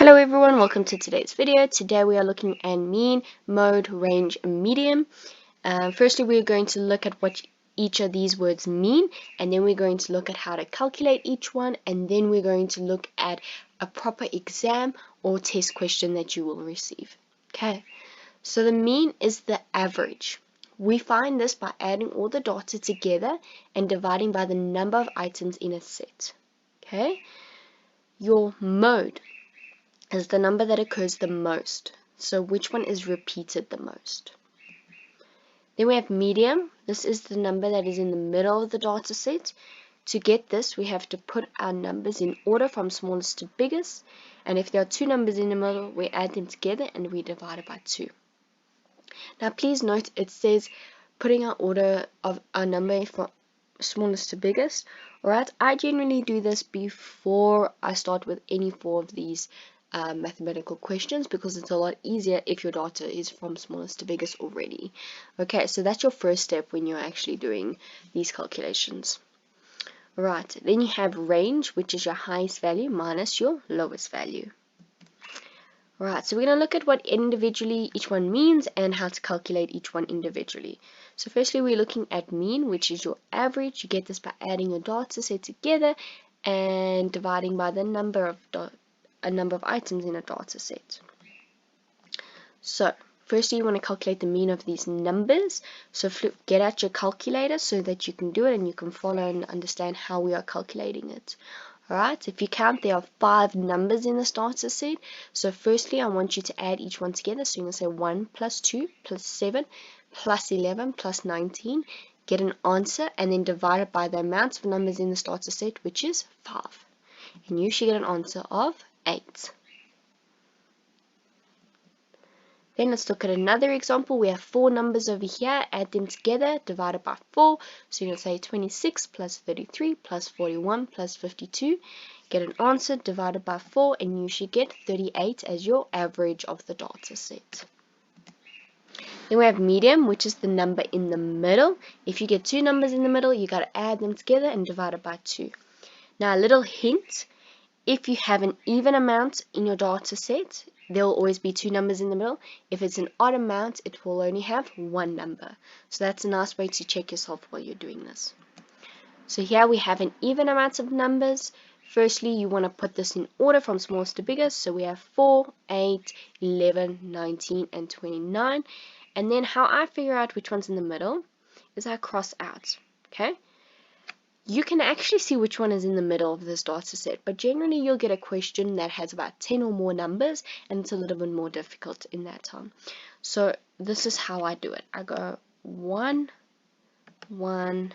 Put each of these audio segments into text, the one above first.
Hello everyone, welcome to today's video. Today we are looking at mean, mode, range, and median. Firstly, we're going to look at what each of these words mean, and then we're going to look at how to calculate each one, and then we're going to look at a proper exam or test question that you will receive. Okay, so the mean is the average. We find this by adding all the data together and dividing by the number of items in a set. Okay, your mode is the number that occurs the most. So which one is repeated the most? Then we have median. This is the number that is in the middle of the data set. To get this, we have to put our numbers in order from smallest to biggest. And if there are two numbers in the middle, we add them together and we divide it by 2. Now please note it says putting our order of our number from smallest to biggest. Alright, I generally do this before I start with any 4 of these mathematical questions because it's a lot easier if your data is from smallest to biggest already. Okay, so that's your first step when you're actually doing these calculations. Alright, then you have range, which is your highest value minus your lowest value. Alright, so we're going to look at what individually each one means and how to calculate each one individually. So firstly, we're looking at mean, which is your average. You get this by adding your data set together and dividing by the number of items in a data set. So firstly, you want to calculate the mean of these numbers. So get out your calculator so that you can do it and you can follow and understand how we are calculating it. Alright, if you count, there are 5 numbers in this data set. So firstly, I want you to add each one together. So you're going to say 1 plus 2 plus 7 plus 11 plus 19. Get an answer and then divide it by the amount of numbers in this data set, which is 5. And you should get an answer of 8. Then let's look at another example. We have 4 numbers over here. Add them together, divided by 4. So you're going to say 26 plus 33 plus 41 plus 52. Get an answer, divided by 4, and you should get 38 as your average of the data set. Then we have median, which is the number in the middle. If you get 2 numbers in the middle, you got to add them together and divide it by 2. Now a little hint. If you have an even amount in your data set, there will always be 2 numbers in the middle. If it's an odd amount, it will only have 1 number. So that's a nice way to check yourself while you're doing this. So here we have an even amount of numbers. Firstly, you want to put this in order from smallest to biggest. So we have 4, 8, 11, 19, and 29. And then how I figure out which one's in the middle is I cross out. Okay? You can actually see which one is in the middle of this data set, but generally you'll get a question that has about 10 or more numbers, and it's a little bit more difficult in that time. So this is how I do it. I go 1, 1,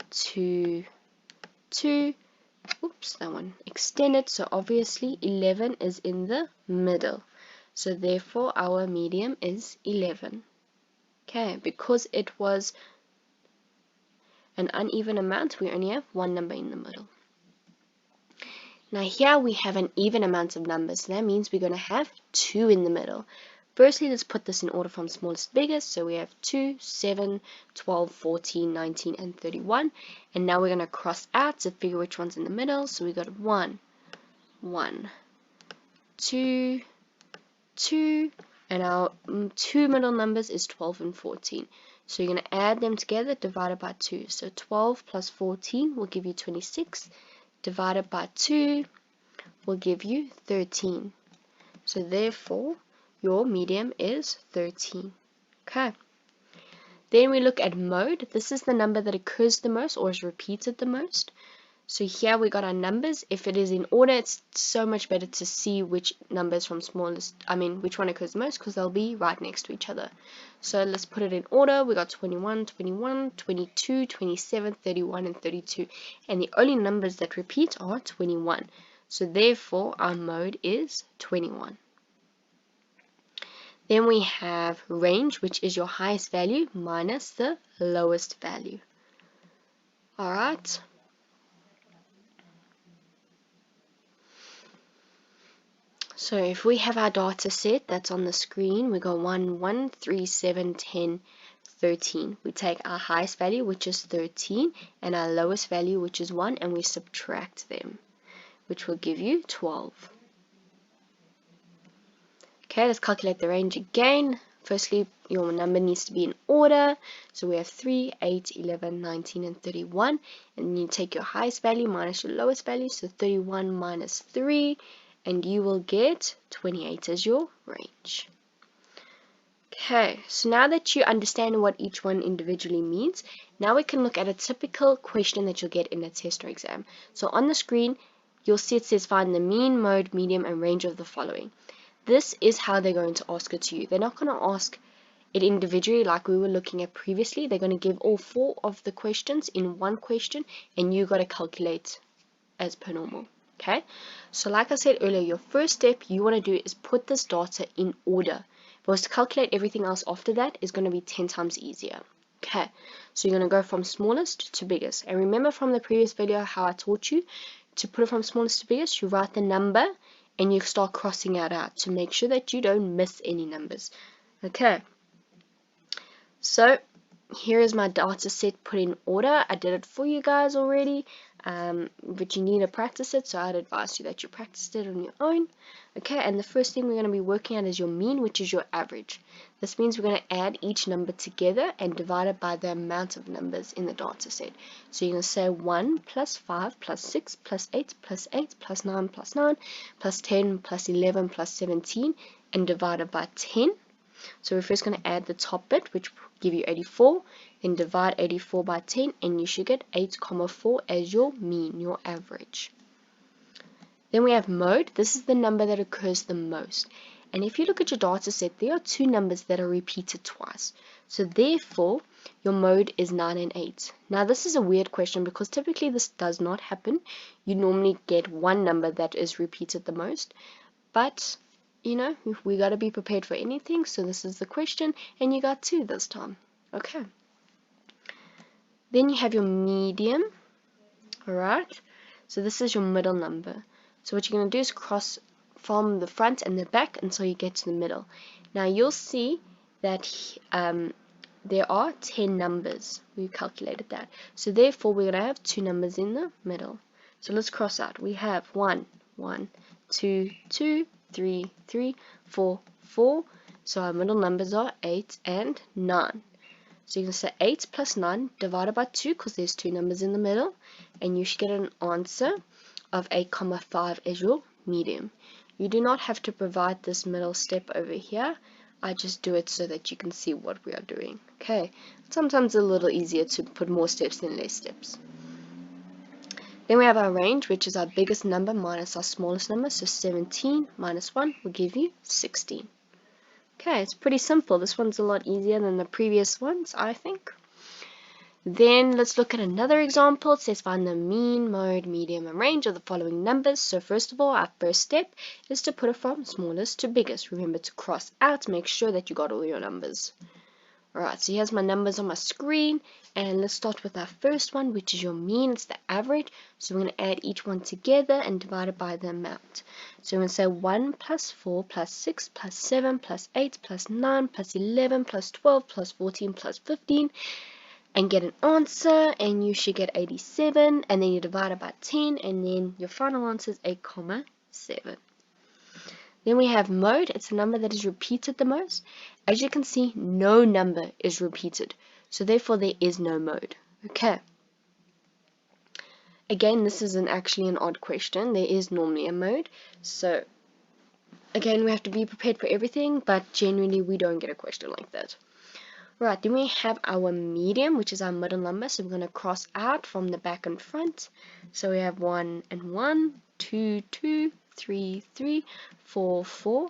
2, 2. Oops, that one extended, so obviously 11 is in the middle. So therefore our median is 11. Okay, because it was an uneven amount, we only have 1 number in the middle. Now here we have an even amount of numbers, so that means we're going to have 2 in the middle. Firstly, let's put this in order from smallest to biggest. So we have 2, 7, 12, 14, 19, and 31. And now we're going to cross out to figure which one's in the middle. So we got 1, 1, 2, 2, and our 2 middle numbers is 12 and 14. So you're going to add them together, divided by 2. So 12 plus 14 will give you 26. Divided by 2 will give you 13. So therefore, your median is 13. Okay. Then we look at mode. This is the number that occurs the most or is repeated the most. So here we got our numbers. If it is in order, it's so much better to see which numbers from smallest, which one occurs the most, because they'll be right next to each other. So let's put it in order. We got 21, 21, 22, 27, 31, and 32. And the only numbers that repeat are 21. So therefore, our mode is 21. Then we have range, which is your highest value minus the lowest value. Alright. So if we have our data set that's on the screen, we go 1, 1, 3, 7, 10, 13. We take our highest value, which is 13, and our lowest value, which is 1, and we subtract them, which will give you 12. Okay, let's calculate the range again. Firstly, your number needs to be in order. So we have 3, 8, 11, 19, and 31. And then you take your highest value minus your lowest value. So 31 minus 3. And you will get 28 as your range. Okay, so now that you understand what each one individually means, now we can look at a typical question that you'll get in a test or exam. So on the screen, you'll see it says find the mean, mode, medium, and range of the following. This is how they're going to ask it to you. They're not going to ask it individually like we were looking at previously. They're going to give all 4 of the questions in one question, and you got to calculate as per normal. Okay, so like I said earlier, your first step you want to do is put this data in order. Because to calculate everything else after that is going to be 10 times easier. Okay, so you're going to go from smallest to biggest. And remember from the previous video how I taught you to put it from smallest to biggest, you write the number and you start crossing it out to make sure that you don't miss any numbers. Okay, so here is my data set put in order. I did it for you guys already, but you need to practice it, so I'd advise you that you practice it on your own. Okay, and the first thing we're going to be working at is your mean, which is your average. This means we're going to add each number together and divide it by the amount of numbers in the data set. So you're going to say 1 plus 5 plus 6 plus 8 plus 8 plus 9 plus 9 plus 10 plus 11 plus 17 and divide it by 10. So we're first going to add the top bit, which will give you 84, then divide 84 by 10, and you should get 8,4 as your mean, your average. Then we have mode. This is the number that occurs the most. And if you look at your data set, there are 2 numbers that are repeated twice. So therefore, your mode is 9 and 8. Now this is a weird question because typically this does not happen. You normally get 1 number that is repeated the most. But you know, we got to be prepared for anything, so this is the question, and you got 2 this time. Okay. Then you have your medium, alright? So this is your middle number. So what you're going to do is cross from the front and the back until you get to the middle. Now you'll see that there are 10 numbers. We calculated that. So therefore we're going to have 2 numbers in the middle. So let's cross out. We have 1, 1, 2, 2, 3, 3, 4, 4. So our middle numbers are 8 and 9. So you can say 8 plus 9 divided by 2 because there's 2 numbers in the middle. And you should get an answer of 8,5 as your medium. You do not have to provide this middle step over here. I just do it so that you can see what we are doing. Okay. Sometimes it's a little easier to put more steps than less steps. Then we have our range, which is our biggest number minus our smallest number. So 17 minus 1 will give you 16. Okay, it's pretty simple. This one's a lot easier than the previous ones, I think. Then let's look at another example. It says find the mean, mode, medium, and range of the following numbers. So first of all, our first step is to put it from smallest to biggest. Remember to cross out, make sure that you got all your numbers. Alright, so here's my numbers on my screen, and let's start with our first one, which is your mean. It's the average, so we're going to add each one together and divide it by the amount. So we're going to say 1 plus 4 plus 6 plus 7 plus 8 plus 9 plus 11 plus 12 plus 14 plus 15, and get an answer, and you should get 87, and then you divide it by 10, and then your final answer is 8,7. Then we have mode. It's the number that is repeated the most. As you can see, no number is repeated. So therefore, there is no mode. Okay. Again, this is actually an odd question. There is normally a mode. So, again, we have to be prepared for everything, but generally, we don't get a question like that. Right, then we have our medium, which is our middle number. So we're going to cross out from the back and front. So we have 1 and 1, 2, 2, 3, 3, 4, 4,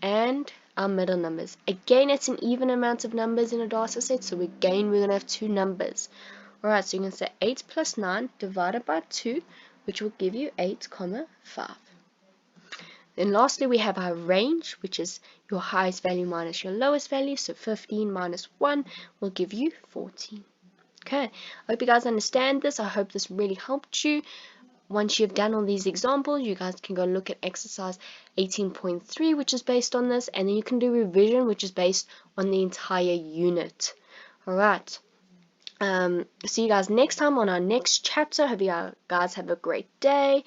and our middle numbers. Again, it's an even amount of numbers in a data set, so again, we're going to have 2 numbers. Alright, so you can say 8 plus 9 divided by 2, which will give you 8,5. Then lastly, we have our range, which is your highest value minus your lowest value. So 15 minus 1 will give you 14. Okay, I hope you guys understand this. I hope this really helped you. Once you've done all these examples, you guys can go look at exercise 18.3, which is based on this, and then you can do revision, which is based on the entire unit. Alright, see you guys next time on our next chapter. Hope you guys have a great day.